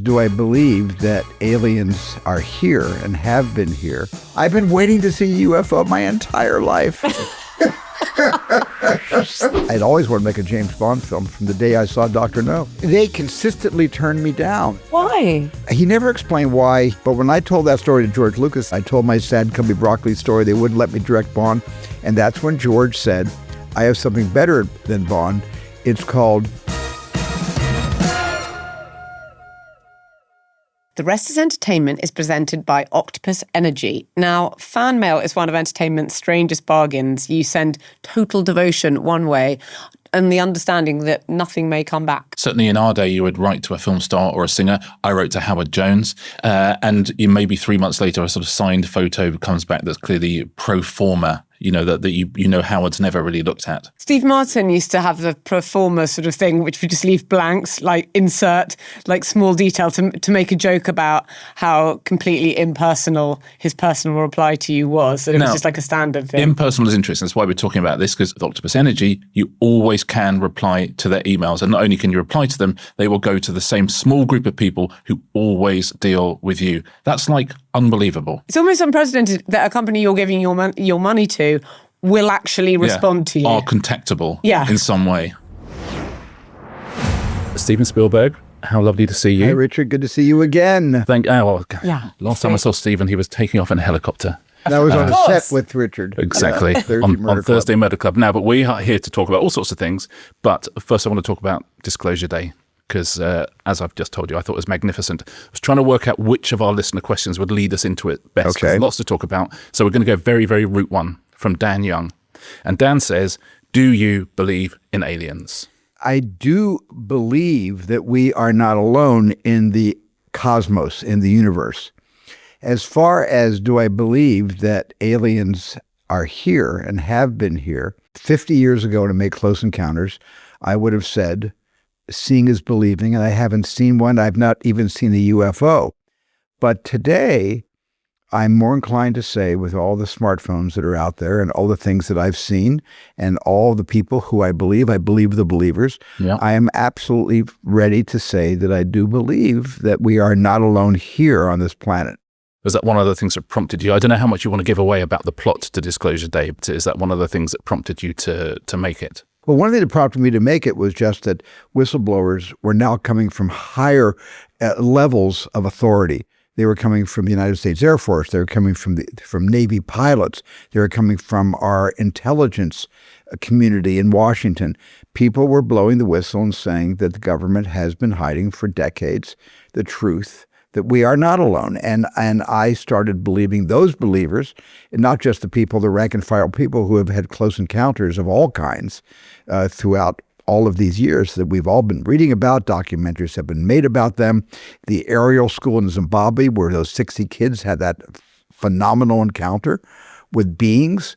do I believe that aliens are here and have been here, I've been waiting to see a UFO my entire life. I'd always wanted to make a James Bond film from the day I saw Dr. No. They consistently turned me down. Why? He never explained why, but when I told that story to George Lucas, I told my Sad Cubby Broccoli story. They wouldn't let me direct Bond, and that's when George said, I have something better than Bond. It's called... The Rest is Entertainment is presented by Octopus Energy. Now, fan mail is one of entertainment's strangest bargains. You send total devotion one way and the understanding that nothing may come back. Certainly in our day, you would write to a film star or a singer. I wrote to Howard Jones, and maybe 3 months later, a sort of signed photo comes back that's clearly pro forma, that Howard's never really looked at. Steve Martin used to have the pro forma sort of thing, which would just leave blanks, like insert, like small detail to make a joke about how completely impersonal his personal reply to you was. That it was just like a standard thing. Impersonal is interesting. That's why we're talking about this, because with Octopus Energy, you always can reply to their emails. And not only can you reply to them, they will go to the same small group of people who always deal with you. That's like unbelievable. It's almost unprecedented that a company you're giving your money to will actually respond to you. Are contactable in some way. Steven Spielberg, how lovely to see you. Hi, Richard. Good to see you again. Last time I saw Steven, he was taking off in a helicopter. That was on a set with Richard. Exactly. On Thursday Murder Club. Now, but we are here to talk about all sorts of things. But first I want to talk about Disclosure Day. Because as I've just told you, I thought it was magnificent. I was trying to work out which of our listener questions would lead us into it best. Okay. There's lots to talk about. So we're going to go very, very route one from Dan Young. And Dan says, do you believe in aliens? I do believe that we are not alone in the cosmos, in the universe. As far as do I believe that aliens are here and have been here, 50 years ago to make Close Encounters, I would have said, seeing is believing, and I haven't seen one. I've not even seen a UFO. But today, I'm more inclined to say, with all the smartphones that are out there and all the things that I've seen and all the people who I believe the believers, I am absolutely ready to say that I do believe that we are not alone here on this planet. Was that one of the things that prompted you? I don't know how much you want to give away about the plot to Disclosure Day, but is that one of the things that prompted you to make it? Well, one thing that prompted me to make it was just that whistleblowers were now coming from higher levels of authority. They were coming from the United States Air Force. They were coming from Navy pilots. They were coming from our intelligence community in Washington. People were blowing the whistle and saying that the government has been hiding for decades the truth that we are not alone. And I started believing those believers, and not just the people, the rank and file people who have had close encounters of all kinds throughout all of these years that we've all been reading about. Documentaries have been made about them. The Ariel School in Zimbabwe, where those 60 kids had that phenomenal encounter with beings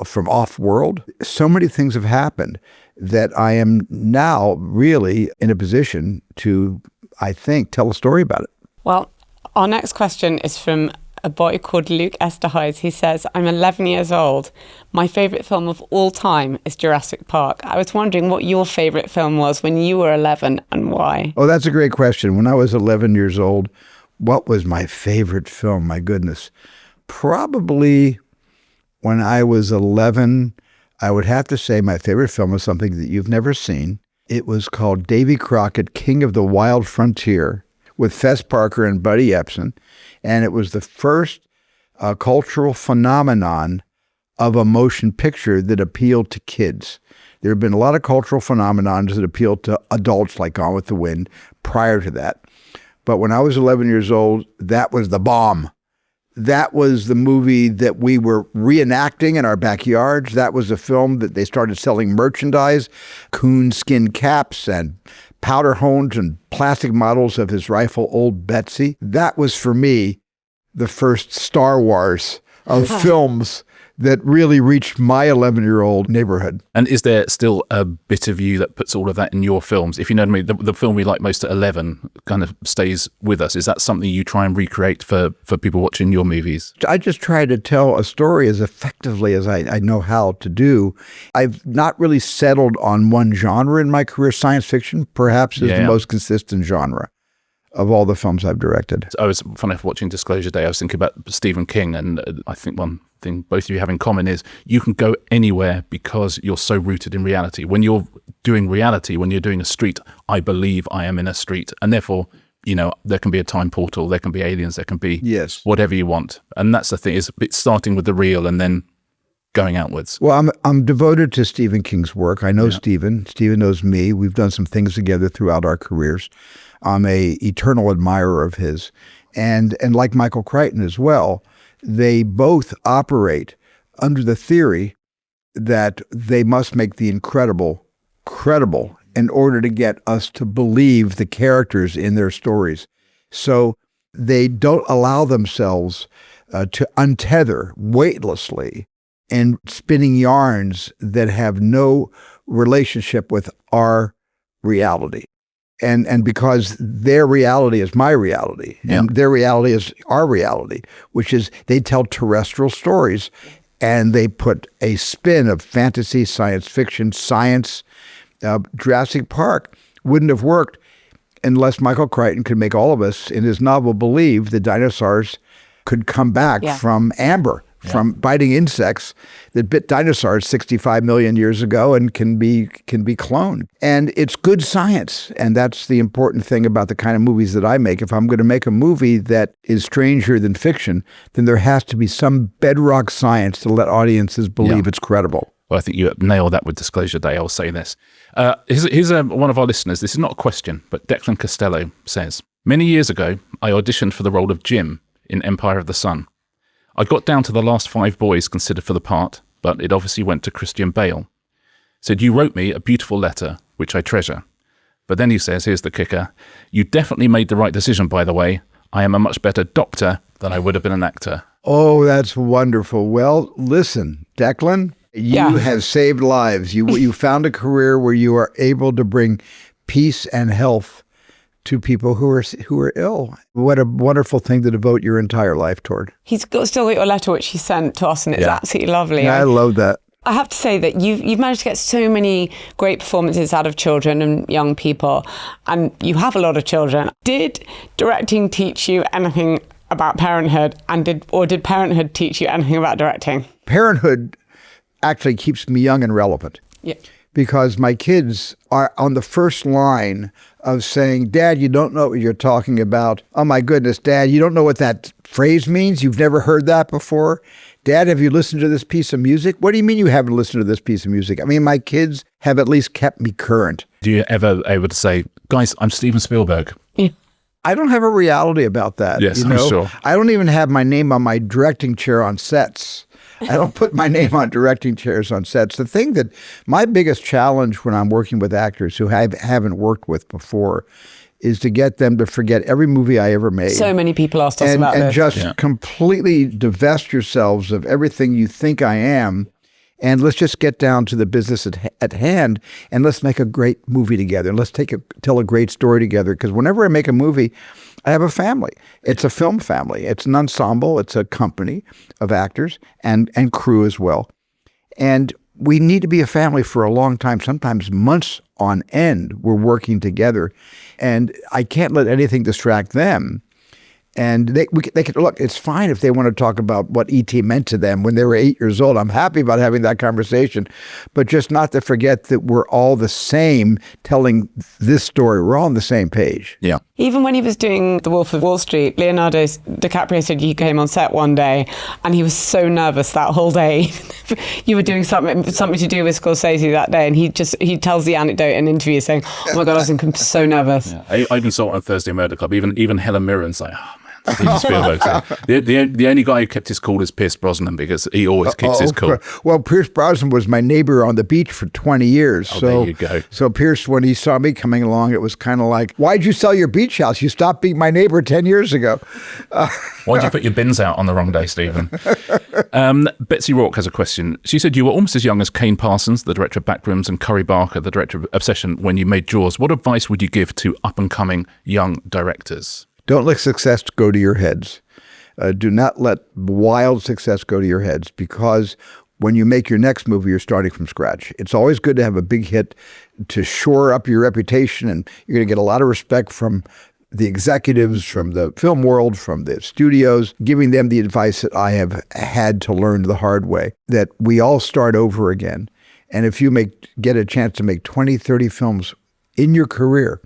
from off-world. So many things have happened that I am now really in a position to, I think, tell a story about it. Well, our next question is from a boy called Luke Esterhuis. He says, I'm 11 years old. My favourite film of all time is Jurassic Park. I was wondering what your favourite film was when you were 11 and why. Oh, that's a great question. When I was 11 years old, what was my favorite film? My goodness. Probably when I was 11, I would have to say my favorite film was something that you've never seen. It was called Davy Crockett, King of the Wild Frontier, with Fess Parker and Buddy Epson. And it was the first cultural phenomenon of a motion picture that appealed to kids. There have been a lot of cultural phenomenons that appealed to adults, like Gone with the Wind, prior to that. But when I was 11 years old, that was the bomb. That was the movie that we were reenacting in our backyards. That was the film that they started selling merchandise, coonskin caps and powder horns and plastic models of his rifle, Old Betsy. That was, for me, the first Star Wars of films that really reached my 11-year-old neighborhood. And is there still a bit of you that puts all of that in your films? If you know what I mean, the film we like most at 11 kind of stays with us. Is that something you try and recreate for people watching your movies? I just try to tell a story as effectively as I know how to do. I've not really settled on one genre in my career. Science fiction, perhaps, is the most consistent genre. of all the films I've directed. I was, funny enough, watching Disclosure Day, I was thinking about Stephen King, and I think one thing both of you have in common is you can go anywhere because you're so rooted in reality. When you're doing reality, when you're doing a street, I believe I am in a street, and therefore, there can be a time portal, there can be aliens, there can be whatever you want. And that's the thing, is it's starting with the real and then going outwards. Well, I'm devoted to Stephen King's work. I know Stephen. Stephen knows me. We've done some things together throughout our careers. I'm a eternal admirer of his. And like Michael Crichton as well, they both operate under the theory that they must make the incredible credible in order to get us to believe the characters in their stories. So they don't allow themselves to untether weightlessly and spinning yarns that have no relationship with our reality. And because their reality is my reality, and their reality is our reality, which is they tell terrestrial stories and they put a spin of fantasy, science fiction, science. Jurassic Park wouldn't have worked unless Michael Crichton could make all of us in his novel believe the dinosaurs could come back from amber, from biting insects that bit dinosaurs 65 million years ago and can be cloned. And it's good science. And that's the important thing about the kind of movies that I make. If I'm going to make a movie that is stranger than fiction, then there has to be some bedrock science to let audiences believe it's credible. Well, I think you nailed that with Disclosure Day. I'll say this. Here's one of our listeners. This is not a question, but Declan Costello says, many years ago, I auditioned for the role of Jim in Empire of the Sun. I got down to the last 5 boys considered for the part, but it obviously went to Christian Bale. Said, you wrote me a beautiful letter, which I treasure. But then he says, here's the kicker, you definitely made the right decision, by the way. I am a much better doctor than I would have been an actor. Oh, that's wonderful. Well, listen, Declan, you have saved lives. You found a career where you are able to bring peace and health to people who are ill. What a wonderful thing to devote your entire life toward. He's still got your letter, which he sent to us, and it's absolutely lovely. Yeah, I love that. I have to say that you've managed to get so many great performances out of children and young people, and you have a lot of children. Did directing teach you anything about parenthood, and did parenthood teach you anything about directing? Parenthood actually keeps me young and relevant. Yeah. Because my kids are on the first line of saying, Dad, you don't know what you're talking about. Oh my goodness, Dad, you don't know what that phrase means? You've never heard that before? Dad, have you listened to this piece of music? What do you mean you haven't listened to this piece of music? I mean, my kids have at least kept me current. Do you ever able to say, guys, I'm Steven Spielberg? Yeah. I don't have a reality about that. Yes, I'm sure. I don't even have my name on my directing chair on sets. I don't put my name on directing chairs on sets. The thing that my biggest challenge when I'm working with actors who I haven't worked with before is to get them to forget every movie I ever made. So many people asked us about this. And just completely divest yourselves of everything you think I am. And let's just get down to the business at hand, and let's make a great movie together. And let's tell a great story together. Because whenever I make a movie, I have a family. It's a film family. It's an ensemble. It's a company of actors and crew as well. And we need to be a family for a long time, sometimes months on end. We're working together. And I can't let anything distract them. And they can look, it's fine if they want to talk about what E.T. meant to them when they were 8 years old. I'm happy about having that conversation, but just not to forget that we're all the same telling this story. We're all on the same page. Yeah. Even when he was doing The Wolf of Wall Street, Leonardo DiCaprio said he came on set one day and he was so nervous that whole day. You were doing something to do with Scorsese that day, and he tells the anecdote in interviews saying, "Oh my God, I was so nervous." Yeah. I even saw it on Thursday Murder Club. Even Helen Mirren's like, oh man, Steven Spielberg. The only guy who kept his cool is Pierce Brosnan, because he always keeps his cool. Well, Pierce Brosnan was my neighbor on the beach for 20 years. Oh, there you go. So Pierce, when he saw me coming along, it was kind of like, why'd you sell your beach house? You stopped being my neighbor 10 years ago. Why'd you put your bins out on the wrong day, Stephen? Betsy Rourke has a question. She said, you were almost as young as Kane Parsons, the director of Backrooms, and Curry Barker, the director of Obsession, when you made Jaws. What advice would you give to up-and-coming young directors? Don't let success go to your heads. Do not let wild success go to your heads, because when you make your next movie, you're starting from scratch. It's always good to have a big hit to shore up your reputation, and you're going to get a lot of respect from the executives, from the film world, from the studios, giving them the advice that I have had to learn the hard way, that we all start over again. And if you get a chance to make 20, 30 films in your career,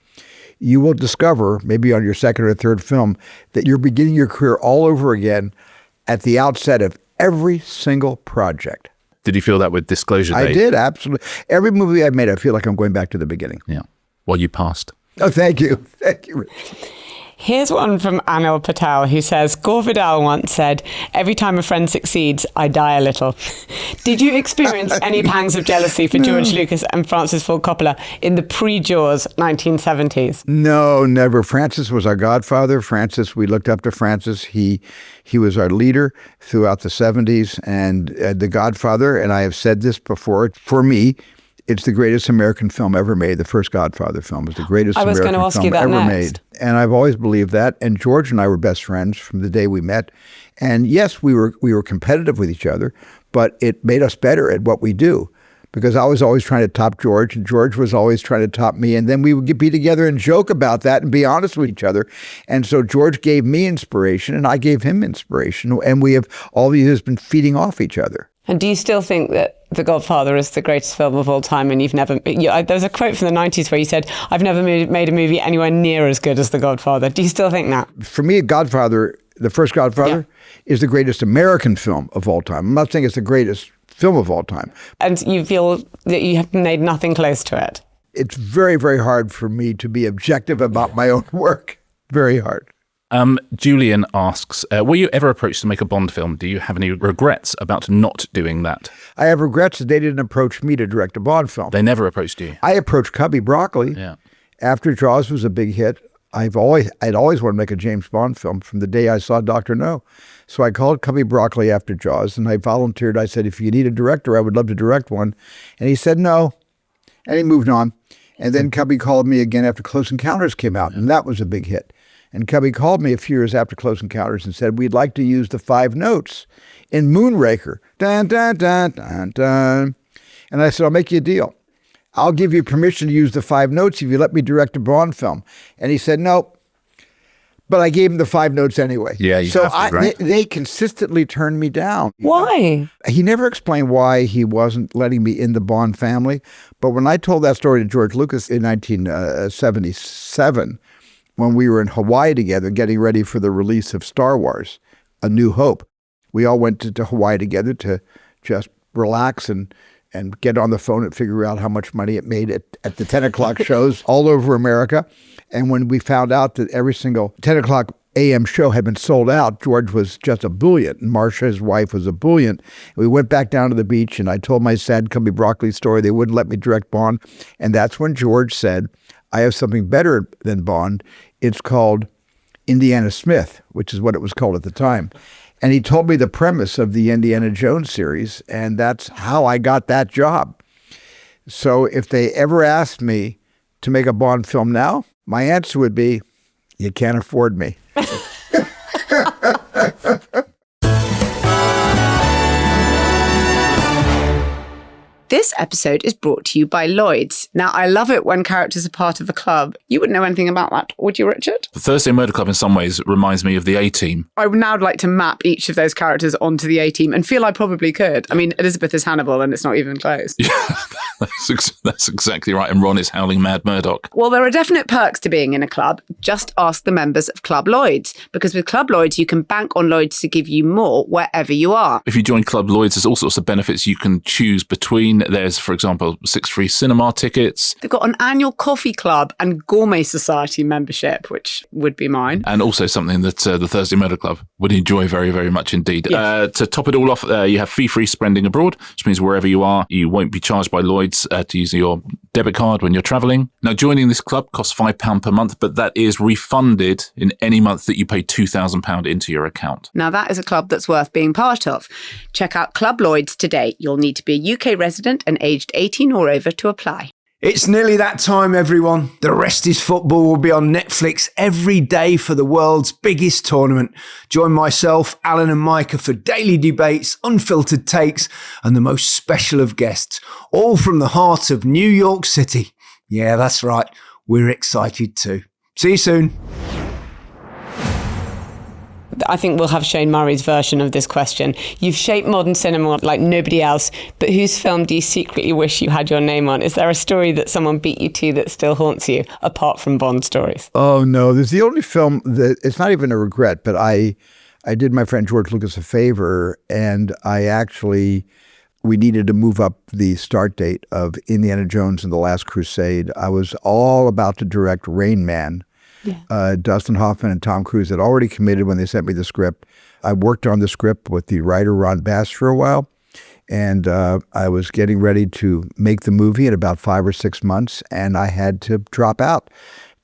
you will discover, maybe on your second or third film, that you're beginning your career all over again at the outset of every single project. Did you feel that with Disclosure Day? I did, absolutely. Every movie I've made, I feel like I'm going back to the beginning. Yeah. Well, you passed. Oh, thank you. Thank you, Rich. Here's one from Anil Patel, who says, Gore Vidal once said, every time a friend succeeds, I die a little. Did you experience any pangs of jealousy for George Lucas and Francis Ford Coppola in the pre-Jaws 1970s? No, never. Francis was our godfather. We looked up to Francis. He was our leader throughout the 70s and the Godfather. And I have said this before, for me, it's the greatest American film ever made. The first Godfather film was the greatest American film ever made. And I've always believed that. And George and I were best friends from the day we met. And yes, we were competitive with each other, but it made us better at what we do. Because I was always trying to top George, and George was always trying to top me. And then we would be together and joke about that and be honest with each other. And so George gave me inspiration, and I gave him inspiration. And we have all these years been feeding off each other. And do you still think that The Godfather is the greatest film of all time? And you've never... There's a quote from the 90s where you said, I've never made a movie anywhere near as good as The Godfather. Do you still think that? For me, Godfather, the first Godfather, is the greatest American film of all time. I'm not saying it's the greatest film of all time. And you feel that you have made nothing close to it? It's very, very hard for me to be objective about my own work. Very hard. Julian asks, were you ever approached to make a Bond film? Do you have any regrets about not doing that? I have regrets that they didn't approach me to direct a Bond film. They never approached you? I approached Cubby Broccoli. Yeah. After Jaws was a big hit, I'd always wanted to make a James Bond film from the day I saw Dr. No. So I called Cubby Broccoli after Jaws, and I volunteered. I said, if you need a director, I would love to direct one. And he said no, and he moved on. And then Cubby called me again after Close Encounters came out, and that was a big hit. And Cubby called me a few years after Close Encounters and said, we'd like to use the 5 notes in Moonraker. Dun, dun, dun, dun, dun. And I said, I'll make you a deal. I'll give you permission to use the 5 notes if you let me direct a Bond film. And he said, nope. But I gave him the 5 notes anyway. Yeah, you have to, right? They consistently turned me down. Why? He never explained why he wasn't letting me in the Bond family. But when I told that story to George Lucas in 1977, when we were in Hawaii together getting ready for the release of Star Wars, A New Hope, we all went to Hawaii together to just relax and get on the phone and figure out how much money it made at the 10 o'clock shows all over America. And when we found out that every single 10 o'clock a.m. show had been sold out, George was just a brilliant, and Marcia, his wife, was a brilliant. We went back down to the beach, and I told my sad Cubby Broccoli story. They wouldn't let me direct Bond. And that's when George said, I have something better than Bond. It's called Indiana Smith, which is what it was called at the time. And he told me the premise of the Indiana Jones series, and that's how I got that job. So if they ever asked me to make a Bond film now, my answer would be, you can't afford me. This episode is brought to you by Lloyds. Now, I love it when characters are part of a club. You wouldn't know anything about that, would you, Richard? The Thursday Murder Club in some ways reminds me of the A-Team. I would now like to map each of those characters onto the A-Team and feel I probably could. I mean, Elizabeth is Hannibal and it's not even close. Yeah, that's exactly right. And Ron is Howling Mad Murdoch. Well, there are definite perks to being in a club. Just ask the members of Club Lloyds. Because with Club Lloyds, you can bank on Lloyds to give you more wherever you are. If you join Club Lloyds, there's all sorts of benefits you can choose between. There's, for example, 6 free cinema tickets. They've got an annual coffee club and gourmet society membership, which would be mine. And also something that the Thursday Murder Club would enjoy very, very much indeed. Yes. To top it all off, you have fee-free spending abroad, which means wherever you are, you won't be charged by Lloyds to use your debit card when you're travelling. Now, joining this club costs £5 per month, but that is refunded in any month that you pay £2,000 into your account. Now, that is a club that's worth being part of. Check out Club Lloyds today. You'll need to be a UK resident and aged 18 or over to apply. It's nearly that time, everyone. The Rest is Football will be on Netflix every day for the world's biggest tournament. Join myself, Alan and Micah for daily debates, unfiltered takes, and the most special of guests, all from the heart of New York City. Yeah, that's right. We're excited too. See you soon. I think we'll have Shane Murray's version of this question. You've shaped modern cinema like nobody else, but whose film do you secretly wish you had your name on? Is there a story that someone beat you to that still haunts you, apart from Bond stories? Oh, no. There's the only film that, it's not even a regret, but I did my friend George Lucas a favor, and we needed to move up the start date of Indiana Jones and the Last Crusade. I was all about to direct Rain Man. Yeah. Dustin Hoffman and Tom Cruise had already committed when they sent me the script. I worked on the script with the writer Ron Bass for a while, and I was getting ready to make the movie in about 5 or 6 months, and I had to drop out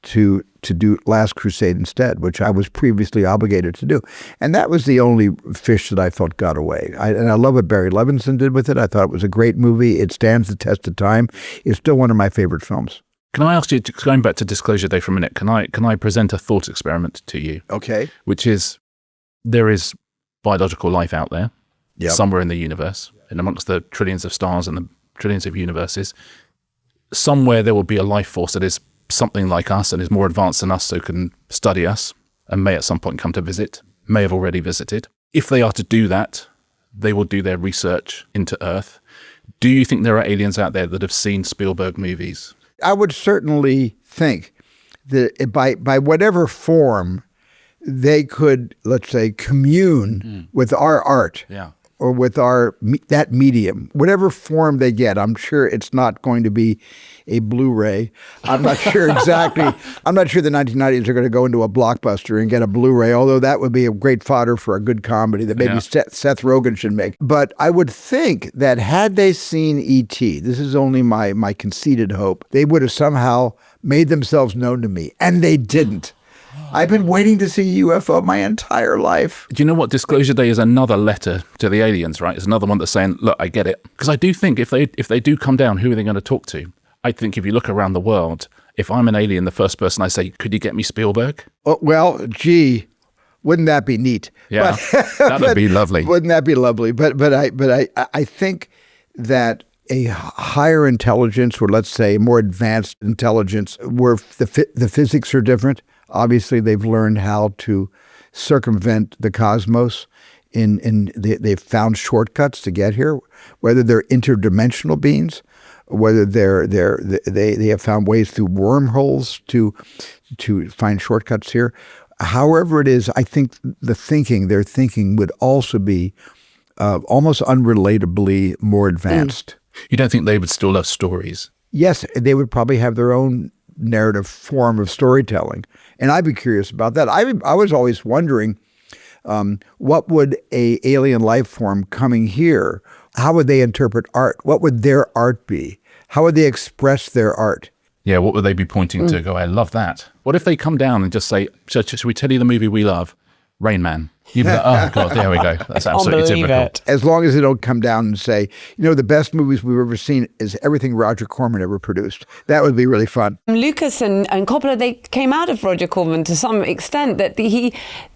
to do Last Crusade instead, which I was previously obligated to do. And that was the only fish that I thought got away. And I love what Barry Levinson did with it. I thought it was a great movie. It stands the test of time. It's still one of my favorite films. Can I ask you, going back to Disclosure Day for a minute, can I present a thought experiment to you? Okay. Which is, there is biological life out there, somewhere in the universe, and amongst the trillions of stars and the trillions of universes. Somewhere there will be a life force that is something like us and is more advanced than us, so can study us and may at some point come to visit, may have already visited. If they are to do that, they will do their research into Earth. Do you think there are aliens out there that have seen Spielberg movies? I would certainly think that by whatever form they could, let's say, commune with our art or with that medium, whatever form they get. I'm sure it's not going to be a Blu-ray. I'm not sure exactly. I'm not sure the 1990s are going to go into a Blockbuster and get a Blu-ray, although that would be a great fodder for a good comedy that maybe Seth Rogen should make. But I would think that had they seen E.T., this is only my conceited hope, they would have somehow made themselves known to me, and they didn't. I've been waiting to see a UFO my entire life. Do you know what? Disclosure Day is another letter to the aliens, right? It's another one that's saying, look, I get it. Because I do think if they do come down, who are they going to talk to? I think if you look around the world, if I'm an alien, the first person I say, could you get me Spielberg? Oh, well, gee, wouldn't that be neat? Yeah, that would be lovely. Wouldn't that be lovely? But I think that a higher intelligence, or let's say more advanced intelligence, where the physics are different. Obviously, they've learned how to circumvent the cosmos. They've found shortcuts to get here, whether they're interdimensional beings, whether they have found ways through wormholes to find shortcuts here. However it is, I think their thinking would also be almost unrelatably more advanced. You don't think they would still love stories? Yes, they would probably have their own narrative form of storytelling. And I'd be curious about that. I was always wondering, what would a alien life form coming here, how would they interpret art? What would their art be? How would they express their art? Yeah, what would they be pointing to? Go, I love that. What if they come down and just say, should we tell you the movie we love? Rain Man. You'd be like, oh, God, there we go. That's absolutely typical. As long as they don't come down and say, the best movies we've ever seen is everything Roger Corman ever produced. That would be really fun. Lucas and Coppola, they came out of Roger Corman to some extent, that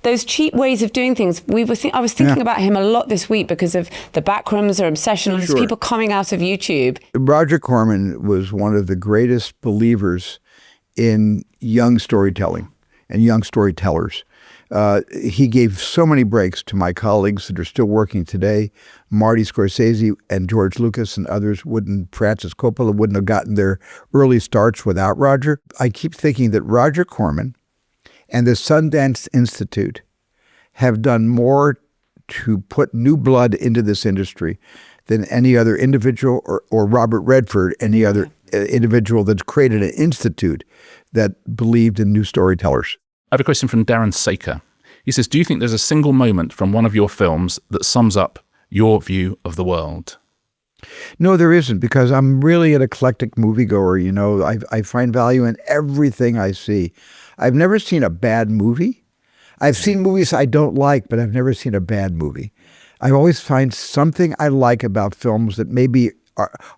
those cheap ways of doing things. I was thinking about him a lot this week because of the Backrooms or Obsession, these people coming out of YouTube. Roger Corman was one of the greatest believers in young storytelling and young storytellers. He gave so many breaks to my colleagues that are still working today. Marty Scorsese and George Lucas and others Francis Coppola wouldn't have gotten their early starts without Roger. I keep thinking that Roger Corman and the Sundance Institute have done more to put new blood into this industry than any other individual or Robert Redford, any other individual that's created an institute that believed in new storytellers. I have a question from Darren Saker. He says, do you think there's a single moment from one of your films that sums up your view of the world? No, there isn't, because I'm really an eclectic moviegoer. I find value in everything I see. I've never seen a bad movie. I've seen movies I don't like, but I've never seen a bad movie. I always find something I like about films that maybe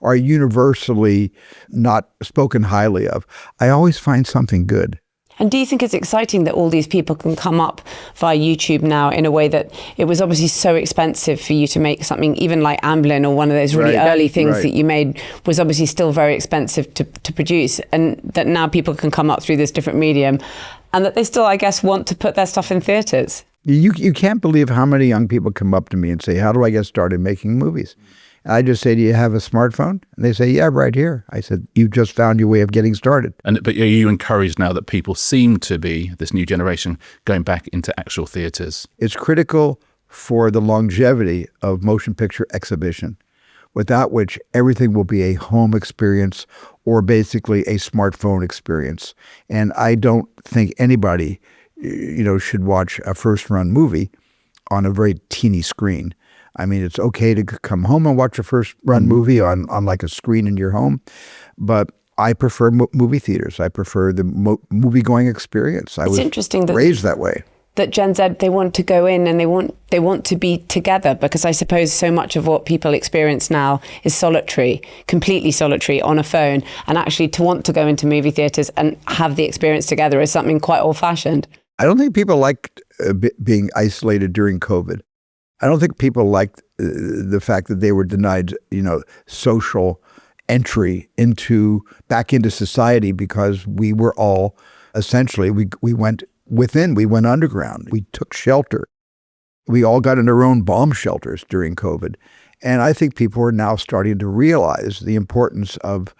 are universally not spoken highly of. I always find something good. And do you think it's exciting that all these people can come up via YouTube now in a way that it was obviously so expensive for you to make something, even like Amblin or one of those really early things that you made was obviously still very expensive to produce, and that now people can come up through this different medium and that they still, I guess, want to put their stuff in theatres? You can't believe how many young people come up to me and say, how do I get started making movies? I just say, do you have a smartphone? And they say, yeah, right here. I said, you've just found your way of getting started. But are you encouraged now that people seem to be, this new generation, going back into actual theatres? It's critical for the longevity of motion picture exhibition, without which everything will be a home experience or basically a smartphone experience. And I don't think anybody, should watch a first-run movie on a very teeny screen. I mean, it's okay to come home and watch a first-run movie on like a screen in your home, but I prefer movie theaters. I prefer the movie-going experience. I was interesting raised that way. That Gen Z, they want to go in and they want to be together, because I suppose so much of what people experience now is solitary, completely solitary on a phone, and actually to want to go into movie theaters and have the experience together is something quite old-fashioned. I don't think people liked being isolated during COVID. I don't think people liked the fact that they were denied, social entry back into society, because we were all essentially, we went within, we went underground, we took shelter. We all got in our own bomb shelters during COVID. And I think people are now starting to realize the importance of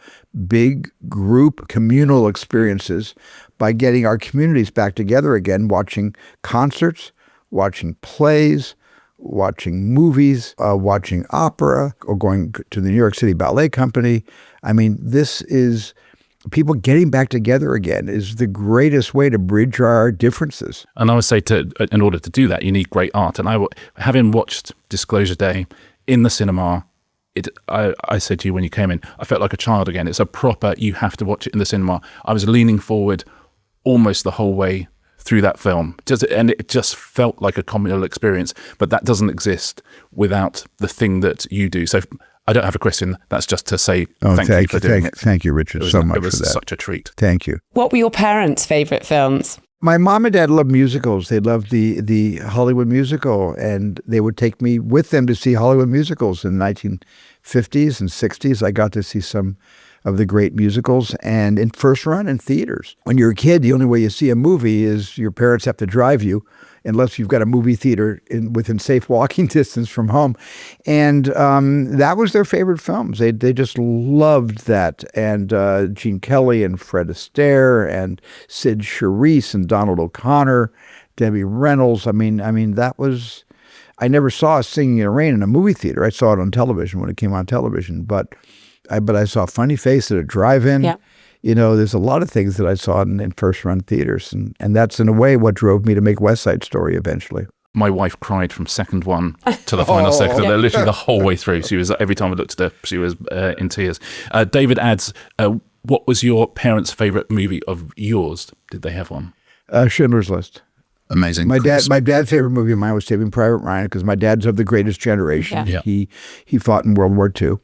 big group communal experiences by getting our communities back together again, watching concerts, watching plays, watching movies, watching opera, or going to the New York City Ballet Company. I mean, this is people getting back together again is the greatest way to bridge our differences. And I would say in order to do that, you need great art. And having watched Disclosure Day in the cinema, I said to you when you came in, I felt like a child again. It's a proper, you have to watch it in the cinema. I was leaning forward almost the whole way through that film, and it just felt like a communal experience. But that doesn't exist without the thing that you do. So I don't have a question. That's just to say thank you for doing it. Thank you, Richard, so much for that. It was such a treat. Thank you. What were your parents' favourite films? My mom and dad loved musicals. They loved the Hollywood musical, and they would take me with them to see Hollywood musicals in the 1950s and 60s. I got to see some of the great musicals, and in first run in theaters. When you're a kid, the only way you see a movie is your parents have to drive you, unless you've got a movie theater within safe walking distance from home. And that was their favorite films. They just loved that. And Gene Kelly and Fred Astaire and Sid Charisse and Donald O'Connor, Debbie Reynolds. I mean, that was, I never saw Singing in the Rain in a movie theater. I saw it on television when it came on television, but I saw Funny Face at a drive-in. Yeah. There's a lot of things that I saw in first-run theaters, and that's in a way what drove me to make West Side Story eventually. My wife cried from second one to the final second. Yeah. Literally the whole way through. She was, every time I looked at her, she was in tears. David adds, what was your parents' favourite movie of yours? Did they have one? Schindler's List. Amazing. My dad's favorite movie of mine was Saving Private Ryan, because my dad's of the greatest generation. Yeah. He fought in World War II.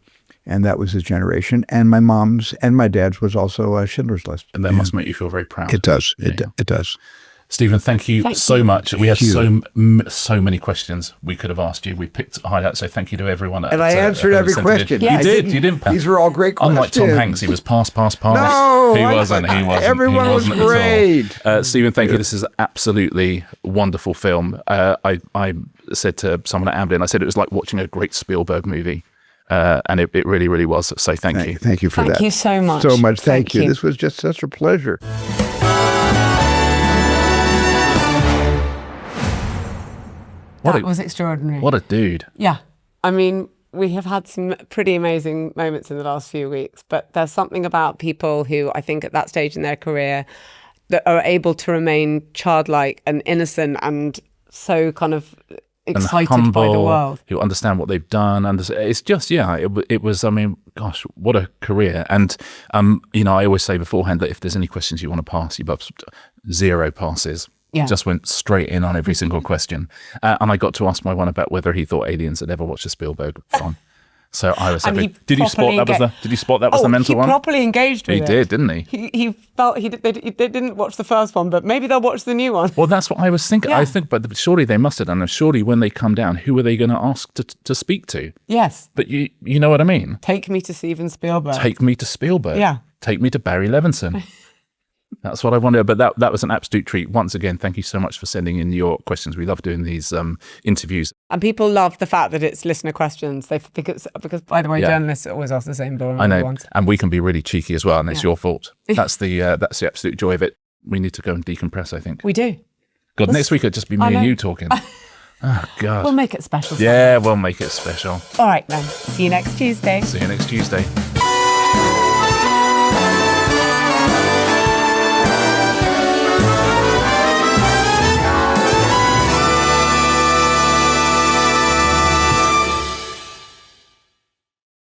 And that was his generation. And my mom's and my dad's was also Schindler's List. And that must make you feel very proud. It does. It does. Stephen, thank you so much. We had so many questions we could have asked you. We picked Hideout, so thank you to everyone. And I answered every question. Yes. You did. These were all great questions. Unlike Tom Hanks, he was pass. No, he wasn't. Everyone was great. Stephen, thank you. This is absolutely wonderful film. I said to someone at Amblin, I said it was like watching a great Spielberg movie. And it really, really was. So thank you. Thank you for that. Thank you so much. So much. Thank you. This was just such a pleasure. That was extraordinary. What a dude. Yeah. I mean, we have had some pretty amazing moments in the last few weeks, but there's something about people who I think at that stage in their career that are able to remain childlike and innocent and so kind of excited humble, by the world, who understand what they've done, and it's just it was. I mean, gosh, what a career! And I always say beforehand that if there's any questions you want to pass, you have 0 passes. Yeah. Just went straight in on every single question, and I got to ask my one about whether he thought aliens had ever watched a Spielberg film. So I was And happy. he Did you spot properly that was the? Did you spot that was the mental he one? properly engaged with He it. did, didn't he? He felt they didn't watch the first one, but maybe they'll watch the new one. Well, that's what I was thinking. Yeah. I think, but surely they must have done. And surely when they come down, who are they going to ask to speak to? Yes. But you know what I mean. Take me to Steven Spielberg. Take me to Spielberg. Yeah. Take me to Barry Levinson. That's what I wanted. But that was an absolute treat. Once again, thank you so much for sending in your questions. We love doing these interviews. And people love the fact that it's listener questions. Because by the way, Yeah. journalists always ask the same boring I know, ones. and we can be really cheeky as well, and it's Yeah. your fault. That's the absolute joy of it. We need to go and decompress, I think. We do. God, next week it'll just be me and you talking. Oh, God. We'll make it special. Yeah, we'll make it special. All right, then. See you next Tuesday. See you next Tuesday.